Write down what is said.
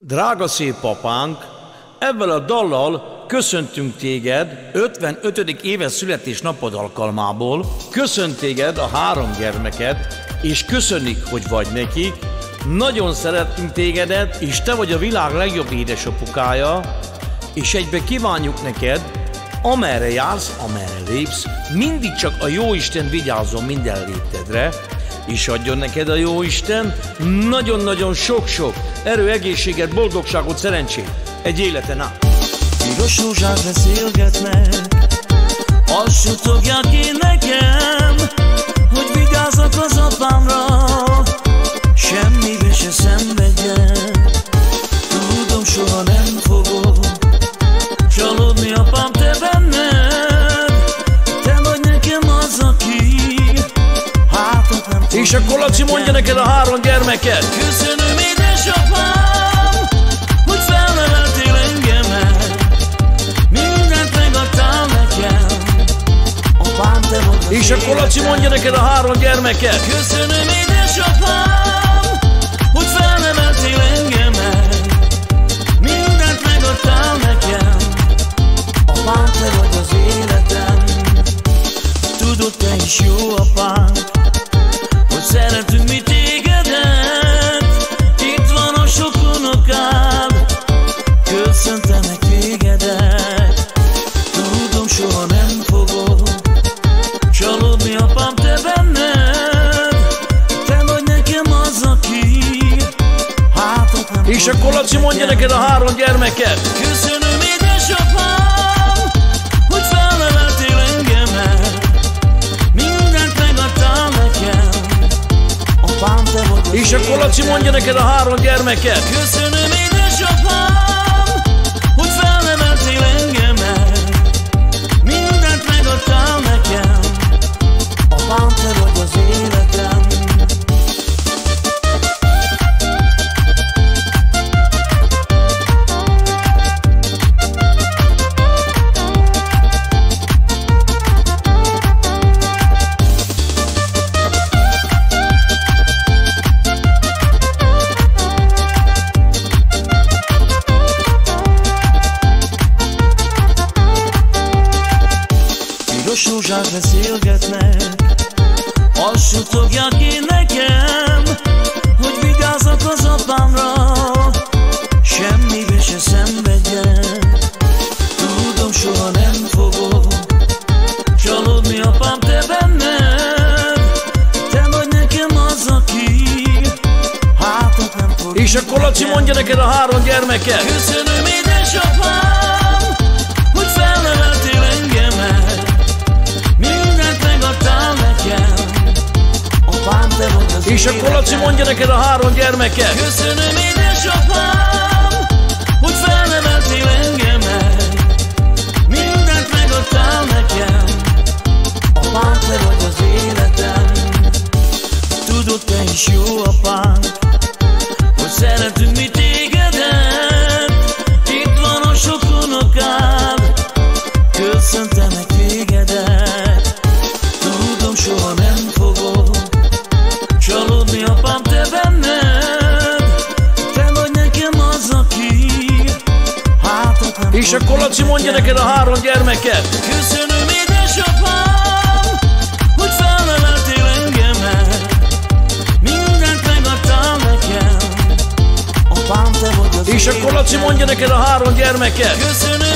Drága szép apánk, ezzel a dallal köszöntünk téged 55. éves születésnapod alkalmából. Köszönt téged a 3 gyermeket, és köszönik, hogy vagy nekik. Nagyon szeretünk tégedet, és te vagy a világ legjobb édesapukája, és egybe kívánjuk neked, amerre jársz, amerre lépsz, mindig csak a Jóisten vigyázzon minden léptedre, és adjon neked a Jóisten nagyon-nagyon sok-sok erő, egészséget, boldogságot, szerencsét egy életen át. Piros rózsák beszélgetnek, azt suttogják ki nekem, hogy vigyázzak az apámra, semmibe se szenvedjen. Tudom, soha nem fogok csalódni, apám, te benned, te vagy nekem az, aki hátat nem tud. És akkor Laci mondja neked a 3 gyermeket. Köszönöm, édesapám, hogy felneveltél engemet, mindent megadtál nekem, apám, te vagy az És akkor Laci mondja neked a 3 gyermeket. Köszönöm, édesapám, hogy felneveltél engemet, mindent megadtál nekem, apám, te vagy az életem. Tudod, te is jó apám, hogy szeretünk mi tégedet, itt van a sok unokád, köszöntenek tégedet. Tudom, soha nem fogok csalódni, apám, te benned, te vagy nekem az, aki hátat nem tud. És akkor Laci mondja neked a 3 gyermeket. Köszönöm, édesapám, hogy felneveltél engemet, mindent megadtál nekem, apám, te vagy az És akkor Laci mondja neked a 3 gyermeket. Köszönöm, édesapám, hogy felneveltél engemet, mindent megadtál nekem, apám, te vagy az életem. Piros rózsák beszélgetnek, azt suttogják ki nekem, hogy vigyázzak az apámra, semmibe se szenvedjen. Tudom, soha nem fogok csalódni, apám, te benned, te vagy nekem az, aki hátat nem fog. És akkor Laci mondja neked a 3 gyermeket. Köszönöm, édesapám, hogy felneveltél engemet, mindent megadtál nekem, apám, te vagy az És akkor Laci mondja neked a 3 gyermeket. Köszönöm, édesapám, hogy felneveltél engemet, mindent megadtál nekem, apám, te vagy az életem. Tudod, te is jó apám, hogy szeretünk mi tégedet, itt van a sok unokád, köszöntenek tégedet. Tudom, soha nem fogok csalódni, apám, te benned, te vagy nekem az, aki hátat nem És akkor Laci mondja neked a 3 gyermeket. Köszönöm, édesapám, hogy felneveltél engemet, mindent megadtál nekem, apám, te vagy az És akkor Laci mondja neked a 3 gyermeket. Köszönöm,